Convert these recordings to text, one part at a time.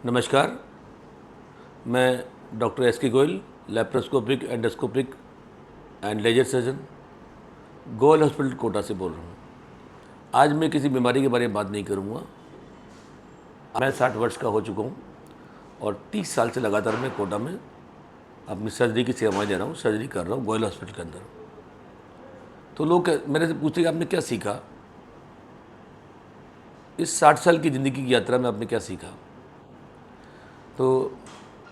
नमस्कार, मैं doctor S K Goyal, laparoscopic endoscopic and laser surgeon, Goyal hospital Kota से बोल रहा हूँ। आज मैं किसी बीमारी के बारे में बात नहीं करूँगा। मैं 60 वर्ष का हो चुका हूँ और 30 साल से लगातार मैं कोटा में अपनी सर्जरी की सेवाएं दे रहा हूँ, सर्जरी कर रहा हूँ गोयल हॉस्पिटल के अंदर। तो लोग मेरे से पूछते कि आपने क्या सीखा, इस 60 साल की ज़िंदगी की यात्रा में आपने क्या सीखा। तो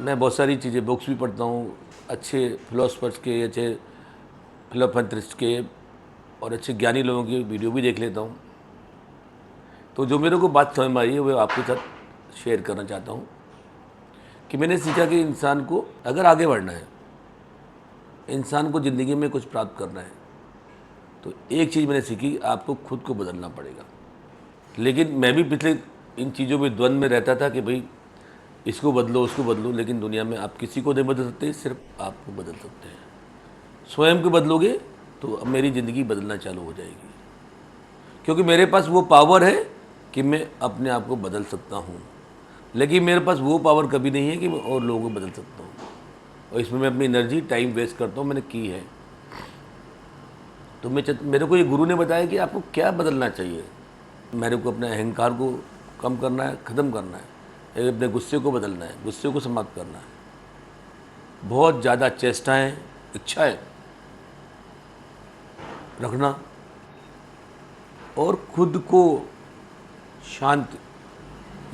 मैं बहुत सारी चीज़ें, बुक्स भी पढ़ता हूँ, अच्छे फिलोसफर्स के, अच्छे फिलोपैंथ्रिस्ट के और अच्छे ज्ञानी लोगों की वीडियो भी देख लेता हूँ। तो जो मेरे को बात समझ में आई है वो आपके साथ शेयर करना चाहता हूँ कि मैंने सीखा कि इंसान को अगर आगे बढ़ना है, इंसान को ज़िंदगी में कुछ प्राप्त करना है, तो एक चीज़ मैंने सीखी, आपको खुद को बदलना पड़ेगा। लेकिन मैं भी पिछले इन चीज़ों में द्वंद्व में रहता था कि भाई इसको बदलो, उसको बदलो, लेकिन दुनिया में आप किसी को नहीं बदल सकते, सिर्फ आपको बदल सकते हैं। स्वयं को बदलोगे तो अब मेरी ज़िंदगी बदलना चालू हो जाएगी, क्योंकि मेरे पास वो पावर है कि मैं अपने आप को बदल सकता हूँ। लेकिन मेरे पास वो पावर कभी नहीं है कि मैं और लोगों को बदल सकता हूँ, और इसमें मैं अपनी एनर्जी, टाइम वेस्ट करता हूँ, मैंने की है। तो मेरे को ये गुरु ने बताया कि आपको क्या बदलना चाहिए। मेरे को अपने अहंकार को कम करना है, ख़त्म करना है, अपने गुस्से को बदलना है, गुस्से को समाप्त करना है। बहुत ज़्यादा चेष्टाएं, इच्छाएं रखना और खुद को शांत,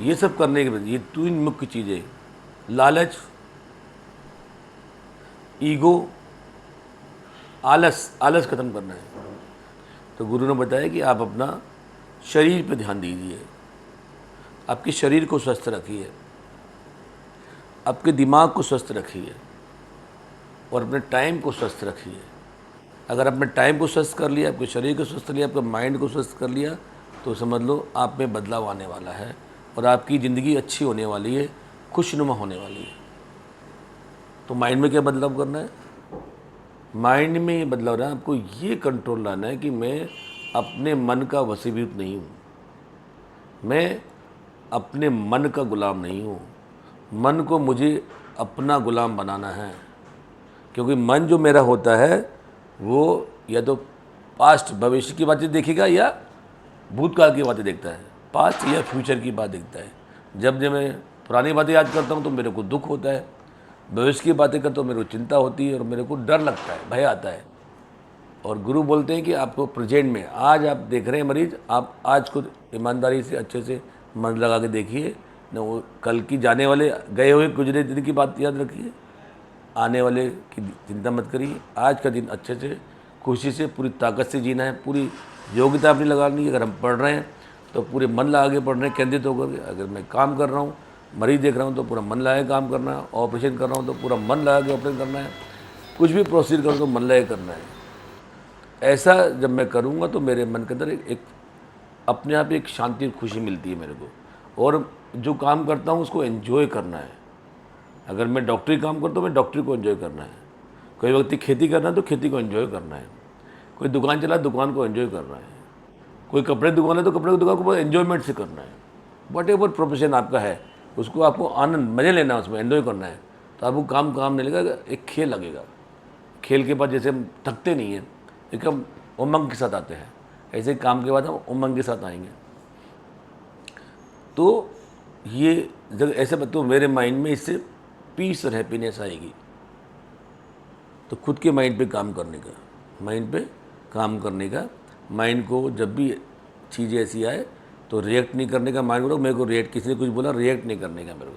ये सब करने के बाद ये तीन मुख्य चीज़ें, लालच, ईगो, आलस ख़त्म करना है। तो गुरु ने बताया कि आप अपना शरीर पे ध्यान दीजिए, आपके शरीर को स्वस्थ रखिए, आपके दिमाग को स्वस्थ रखिए और अपने टाइम को स्वस्थ रखिए। अगर आपने टाइम को स्वस्थ कर लिया, आपके शरीर को स्वस्थ लिया, आपके माइंड को स्वस्थ कर लिया, तो समझ लो आप में बदलाव आने वाला है और आपकी ज़िंदगी अच्छी होने वाली है, खुशनुमा होने वाली है। तो माइंड में क्या बदलाव करना है? माइंड में ये बदलाव रहा है, आपको ये कंट्रोल लाना है कि मैं अपने मन का वशीभूत नहीं हूँ, मैं अपने मन का गुलाम नहीं हूँ। मन को मुझे अपना गुलाम बनाना है, क्योंकि मन जो मेरा होता है वो या तो पास्ट, भविष्य की बातें देखेगा या भूतकाल की बातें देखता है, पास्ट या फ्यूचर की बात देखता है। जब मैं पुरानी बातें याद करता हूँ तो मेरे को दुख होता है, भविष्य की बातें करता हूँ मेरे को चिंता होती है और मेरे को डर लगता है, भय आता है। और गुरु बोलते हैं कि आपको प्रेजेंट में, आज आप देख रहे हैं मरीज, आप आज खुद ईमानदारी से अच्छे से मन लगा के देखिए, न वो कल की जाने वाले गए हुए गुजरे दिन की बात याद रखिए, आने वाले की चिंता मत करिए। आज का दिन अच्छे से, खुशी से, पूरी ताकत से जीना है, पूरी योग्यता अपनी लगानी है। अगर हम पढ़ रहे हैं तो पूरे मन लगा के पढ़ रहे हैं, केंद्रित होकर। अगर मैं काम कर रहा हूँ, मरीज देख रहा हूँ, तो पूरा मन लगा के काम करना है। ऑपरेशन कर रहा हूँ तो पूरा मन लगा के ऑपरेशन करना है। कुछ भी प्रोसीजर करूँ तो मन लगा के करना है। ऐसा जब मैं करूँगा तो मेरे मन के अंदर एक अपने आप एक शांति और खुशी मिलती है मेरे को। और जो काम करता हूँ उसको एंजॉय करना है। अगर मैं डॉक्टरी काम करता हूँ, मैं डॉक्टरी को एंजॉय करना है। कोई व्यक्ति खेती करना है तो खेती को एंजॉय करना है। कोई दुकान चला, दुकान को एंजॉय करना है। कोई कपड़े दुकान है तो कपड़े की दुकान को एंजॉयमेंट से करना है। वट एवर प्रोफेशन आपका है, उसको आपको आनंद, मज़े लेना है, उसमें एंजॉय करना है। तो आपको काम नहीं लगेगा, एक खेल लगेगा। खेल के बाद जैसे हम थकते नहीं हैं, एक हम उमंग के साथ आते हैं, ऐसे काम के बाद हम उमंग के साथ आएंगे। तो ये जब ऐसे तो मेरे माइंड में इससे पीस और हैप्पीनेस आएगी। तो खुद के माइंड पे काम करने का, माइंड पे काम करने का, माइंड को जब भी चीज़ें ऐसी आए तो रिएक्ट नहीं करने का। माइंड को, मेरे को रिएक्ट, किसी ने कुछ बोला, रिएक्ट नहीं करने का। मेरे को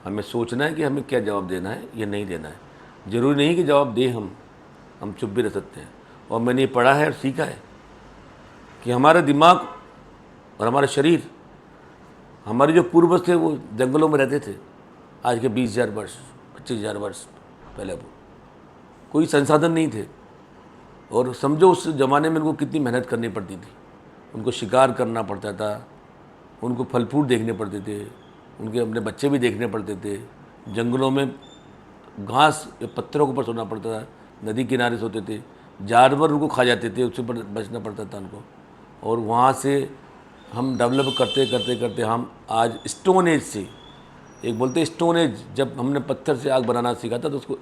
हमें सोचना है कि हमें क्या जवाब देना है या नहीं देना है। ज़रूरी नहीं कि जवाब दें हम चुप भी रह सकते हैं। और मैंने ये पढ़ा है और सीखा है कि हमारा दिमाग और हमारा शरीर, हमारे जो पूर्वज थे वो जंगलों में रहते थे। आज के 20,000 वर्ष, 25,000 वर्ष पहले वो कोई संसाधन नहीं थे। और समझो उस ज़माने में उनको कितनी मेहनत करनी पड़ती थी। उनको शिकार करना पड़ता था, उनको फल फ्रूट देखने पड़ते थे, उनके अपने बच्चे भी देखने पड़ते थे। जंगलों में घास या पत्थरों के ऊपर सोना पड़ता था, नदी किनारे सोते थे, जानवर उनको खा जाते थे, उससे बचना पड़ता था उनको। और वहाँ से हम डेवलप करते करते करते हम आज स्टोन एज से, एक बोलते स्टोन एज, जब हमने पत्थर से आग बनाना सीखा था तो उसको,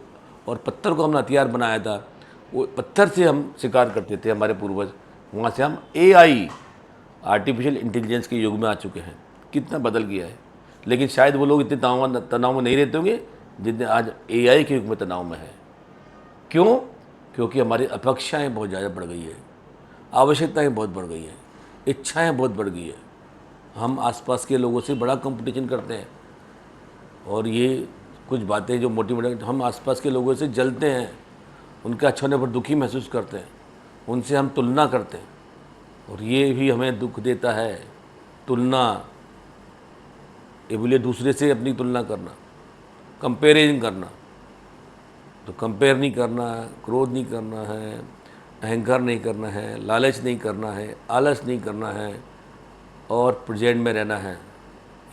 और पत्थर को हमने हथियार बनाया था, वो पत्थर से हम शिकार करते थे हमारे पूर्वज, वहाँ से हम AI आर्टिफिशियल इंटेलिजेंस के युग में आ चुके हैं। कितना बदल गया है। लेकिन शायद वो लोग इतने तनाव में नहीं रहते होंगे जितने आज AI के युग में तनाव में है। क्यों? क्योंकि हमारी अपेक्षाएं बहुत ज़्यादा बढ़ गई है, आवश्यकताएं बहुत बढ़ गई हैं, इच्छाएं बहुत बढ़ गई है। हम आसपास के लोगों से बड़ा कंपटीशन करते हैं, और ये कुछ बातें जो मोटी मोटी, हम आसपास के लोगों से जलते हैं, उनके अच्छा होने पर दुखी महसूस करते हैं, उनसे हम तुलना करते हैं, और ये भी हमें दुख देता है। तुलना, ये बोलिए दूसरे से अपनी तुलना करना, कंपेरिजन करना। तो कंपेयर नहीं करना, क्रोध नहीं करना है, अहंकार नहीं करना है, लालच नहीं करना है, आलस नहीं करना है, और प्रेजेंट में रहना है।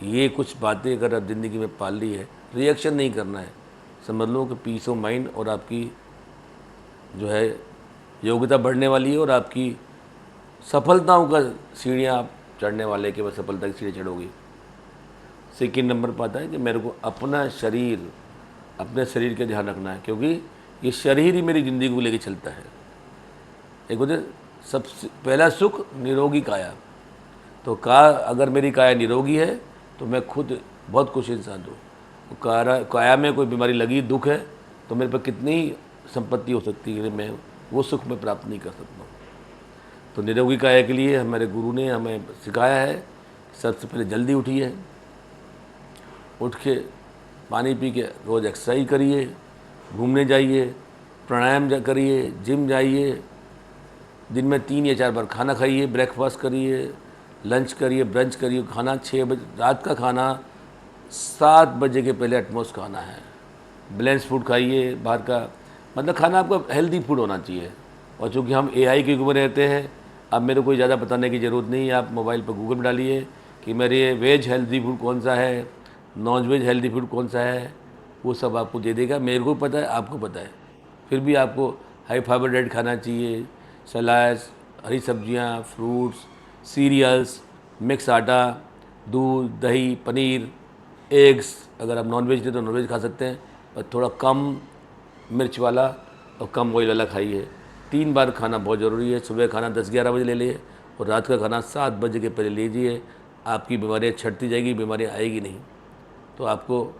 ये कुछ बातें अगर आप ज़िंदगी में पाल ली है, रिएक्शन नहीं करना है, समझ लो कि पीस ऑफ माइंड और आपकी जो है योग्यता बढ़ने वाली है, और आपकी सफलताओं का सीढ़ियाँ आप चढ़ने वाले कि बस सफलता की सीढ़ी चढ़ोगी। सेकेंड नंबर पर आता है कि मेरे को अपना शरीर, अपने शरीर का ध्यान रखना है, क्योंकि ये शरीर ही मेरी ज़िंदगी को लेके चलता है। एक होते सबसे पहला सुख निरोगी काया। तो अगर मेरी काया निरोगी है तो मैं खुद बहुत खुश इंसान हूँ। काया में कोई बीमारी लगी, दुख है, तो मेरे पर कितनी संपत्ति हो सकती है, मैं वो सुख में प्राप्त नहीं कर सकता हूँ। तो निरोगी काया के लिए हमारे गुरु ने हमें सिखाया है, सबसे पहले जल्दी उठिए, उठ के पानी पी के रोज़ एक्सरसाइज करिए, घूमने जाइए, प्राणायाम करिए, जिम जाइए, दिन में 3 या 4 बार खाना खाइए, ब्रेकफास्ट करिए, लंच करिए, ब्रंच करिए। खाना 6 बजे, रात का खाना 7 बजे के पहले एटमोस्ट खाना है। बैलेंस फूड खाइए, बाहर का मतलब खाना आपका हेल्दी फूड होना चाहिए। और चूँकि हम AI के युग में रहते हैं, अब मेरे को ज़्यादा बताने की ज़रूरत नहीं है। आप मोबाइल पर गूगल में डालिए कि मेरे वेज हेल्दी फूड कौन सा है, नॉन वेज हेल्दी फूड कौन सा है, वो सब आपको दे देगा। मेरे को पता है, आपको पता है, फिर भी आपको हाई फाइबर डाइट खाना चाहिए। सलाद, हरी सब्जियां, फ्रूट्स, सीरियल्स, मिक्स आटा, दूध, दही, पनीर, एग्स। अगर आप नॉन वेज थे तो नॉन वेज खा सकते हैं, पर थोड़ा कम मिर्च वाला और कम ऑयल वाला खाइए। 3 बार खाना बहुत ज़रूरी है। सुबह खाना 10-11 बजे ले लिए, और रात का खाना 7 बजे के पहले लीजिए। आपकी बीमारियाँ छटती जाएगी, बीमारियाँ आएगी नहीं। तो आपको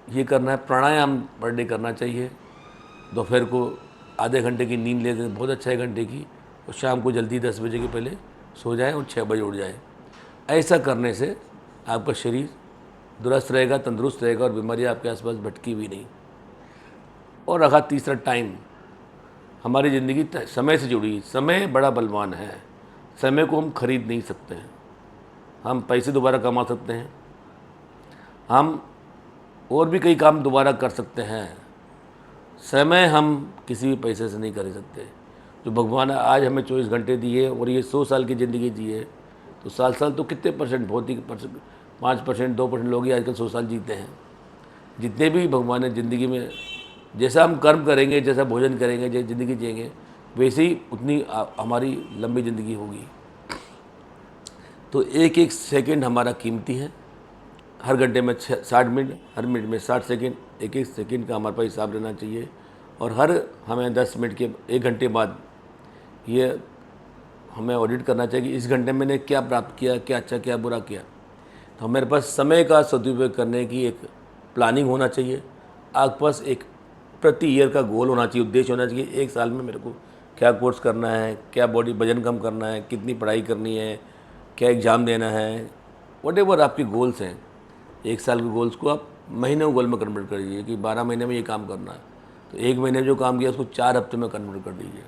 ये करना है, प्राणायाम पर डे करना चाहिए। दोपहर को आधे घंटे की नींद लेते हैं, बहुत अच्छा है, घंटे की। और शाम को जल्दी 10 बजे के पहले सो जाएं और 6 बजे उठ जाएं। ऐसा करने से आपका शरीर दुरुस्त रहेगा, तंदुरुस्त रहेगा, और बीमारियाँ आपके आसपास भटकी भी नहीं। और रहा तीसरा, टाइम। हमारी ज़िंदगी समय से जुड़ी। समय बड़ा बलवान है। समय को हम खरीद नहीं सकते हैं। हम पैसे दोबारा कमा सकते हैं, हम और भी कई काम दोबारा कर सकते हैं। समय हम किसी भी पैसे से नहीं कर सकते। जो भगवान ने आज हमें 24 घंटे दिए और ये 100 साल की ज़िंदगी दी है, तो साल तो कितने परसेंट, भौतिक परसेंट 5%, 2% लोग ही आजकल 100 साल जीते हैं। जितने भी भगवान ने ज़िंदगी में, जैसा हम कर्म करेंगे, जैसा भोजन करेंगे, जैसे ज़िंदगी जिएंगे, वैसे ही उतनी हमारी लंबी ज़िंदगी होगी। तो एक एक सेकंड हमारा कीमती है। हर घंटे में 60 मिनट, हर मिनट में 60 सेकंड, एक एक सेकंड का हमारे पास हिसाब रहना चाहिए। और हर हमें 10 मिनट के, 1 घंटे बाद ये हमें ऑडिट करना चाहिए कि इस घंटे में मैंने क्या प्राप्त किया, क्या अच्छा, क्या बुरा किया। तो हमारे पास समय का सदुपयोग करने की एक प्लानिंग होना चाहिए। आपके पास एक प्रति ईयर का गोल होना चाहिए, उद्देश्य होना चाहिए। 1 साल में मेरे को क्या कोर्स करना है, क्या बॉडी वजन कम करना है, कितनी पढ़ाई करनी है, क्या एग्ज़ाम देना है, वॉटेवर आपके गोल्स हैं। 1 साल के गोल्स को आप महीने के गोल में कन्वर्ट कर दीजिए कि 12 महीने में ये काम करना है। तो 1 महीने में जो काम किया उसको 4 हफ्ते में कन्वर्ट कर दीजिए।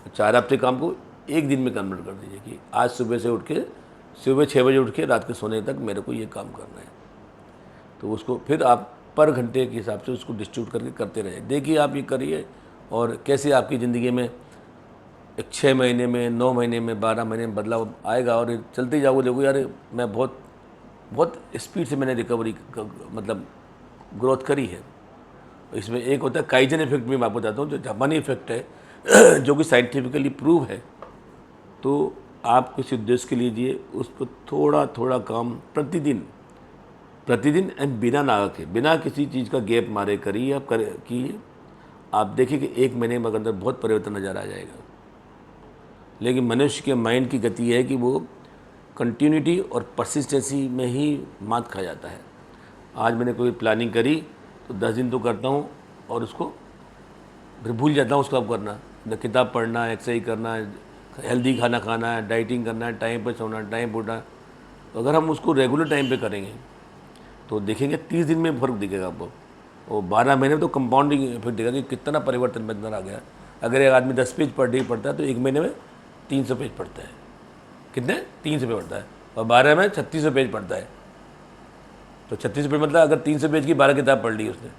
4 हफ्ते काम को 1 दिन में कन्वर्ट कर दीजिए कि आज सुबह से उठ के, सुबह 6 बजे उठ के रात के सोने तक मेरे को ये काम करना है। तो उसको फिर आप पर घंटे के हिसाब से उसको डिस्ट्रीब्यूट करके करते रहिए। देखिए आप ये करिए और कैसे आपकी ज़िंदगी में एक 6 महीने में, 9 महीने में, 12 महीने में बदलाव आएगा। और चलते जाओगे, देखो यार मैं बहुत स्पीड से मैंने रिकवरी मतलब ग्रोथ करी है। इसमें एक होता है काइजन इफेक्ट भी, मैं आपको बताता हूँ, जो जापानी इफेक्ट है जो कि साइंटिफिकली प्रूव है। तो आप किसी उद्देश्य के लिए लीजिए, उस पर थोड़ा थोड़ा काम प्रतिदिन एंड बिना नागा के, बिना किसी चीज़ का गैप मारे करिए। आप कीजिए, आप देखिए कि 1 महीने में अंदर बहुत परिवर्तन नज़र आ जाएगा। लेकिन मनुष्य के माइंड की गति है कि वो कंटिन्यूटी और परसिस्टेंसी में ही मात खा जाता है। आज मैंने कोई प्लानिंग करी तो 10 दिन तो करता हूँ और उसको फिर भूल जाता हूँ उसको अब करना। न किताब पढ़ना है, एक्सरसाइज करना है, हेल्दी खाना खाना है, डाइटिंग करना है, टाइम पर सोना, टाइम पर उठना। तो अगर हम उसको रेगुलर टाइम पे करेंगे तो देखेंगे 30 दिन में फ़र्क दिखेगा आपको, और 12 महीने में तो कंपाउंडिंग इफेक्ट दिखेगा कि कितना परिवर्तन में अंदर आ गया। अगर एक आदमी 10 पेज पर डे पढ़ता है तो 1 महीने में 300 पेज पढ़ता है। कितने? 300 पेज पढ़ता है, और 12 में 3600 पेज पढ़ता है। तो 3600 पेज मतलब अगर 300 पेज की 12 किताब पढ़ ली उसने,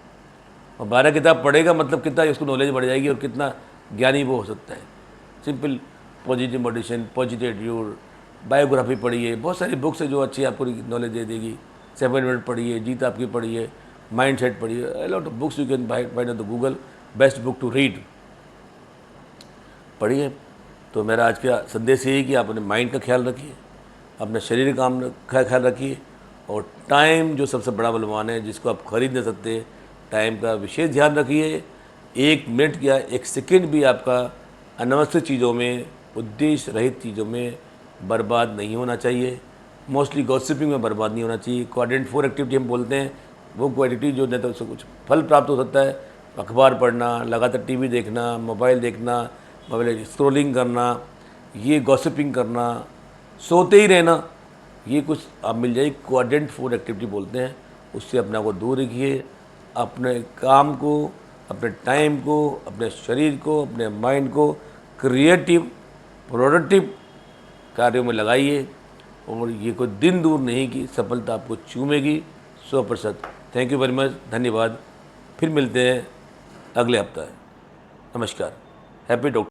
और 12 किताब पढ़ेगा मतलब कितना उसको नॉलेज बढ़ जाएगी और कितना ज्ञानी वो हो सकता है। Simple positive motivation, positive attitude, biography पढ़िए, बहुत सारी बुक्स है जो अच्छी आपको नॉलेज दे देगी। 7 मिनट पढ़िए, जीत आपकी पढ़िए, माइंड सेट पढ़िए, a lot of books you can find on the Google, best book to read, पढ़िए। तो मेरा आज का संदेश यही कि आप अपने माइंड का ख्याल रखिए, अपने शरीर का ख्याल रखिए, और टाइम जो सबसे बड़ा बलवान है जिसको आप खरीद नहीं सकते, टाइम का विशेष ध्यान रखिए। 1 मिनट या 1 सेकंड भी आपका अनावश्यक चीज़ों में, उद्देश्य रहित चीज़ों में बर्बाद नहीं होना चाहिए। मोस्टली गॉसिपिंग में बर्बाद नहीं होना चाहिए। क्वाड्रेंट 4 एक्टिविटी हम बोलते हैं, वो क्वालिटी जो नहीं तो उससे कुछ फल प्राप्त हो सकता है। अखबार पढ़ना, लगातार टीवी देखना, मोबाइल स्क्रॉलिंग करना, ये गॉसिपिंग करना, सोते ही रहना, ये कुछ आप मिल जाए। क्वाड्रेंट 4 एक्टिविटी बोलते हैं, उससे अपने आप को दूर रखिए। अपने काम को, अपने टाइम को, अपने शरीर को, अपने माइंड को क्रिएटिव, प्रोडक्टिव कार्यों में लगाइए, और ये कोई दिन दूर नहीं कि सफलता आपको चूमेगी 100%। थैंक यू वेरी मच, धन्यवाद। फिर मिलते हैं अगले हफ्ते। नमस्कार। Happy doctor.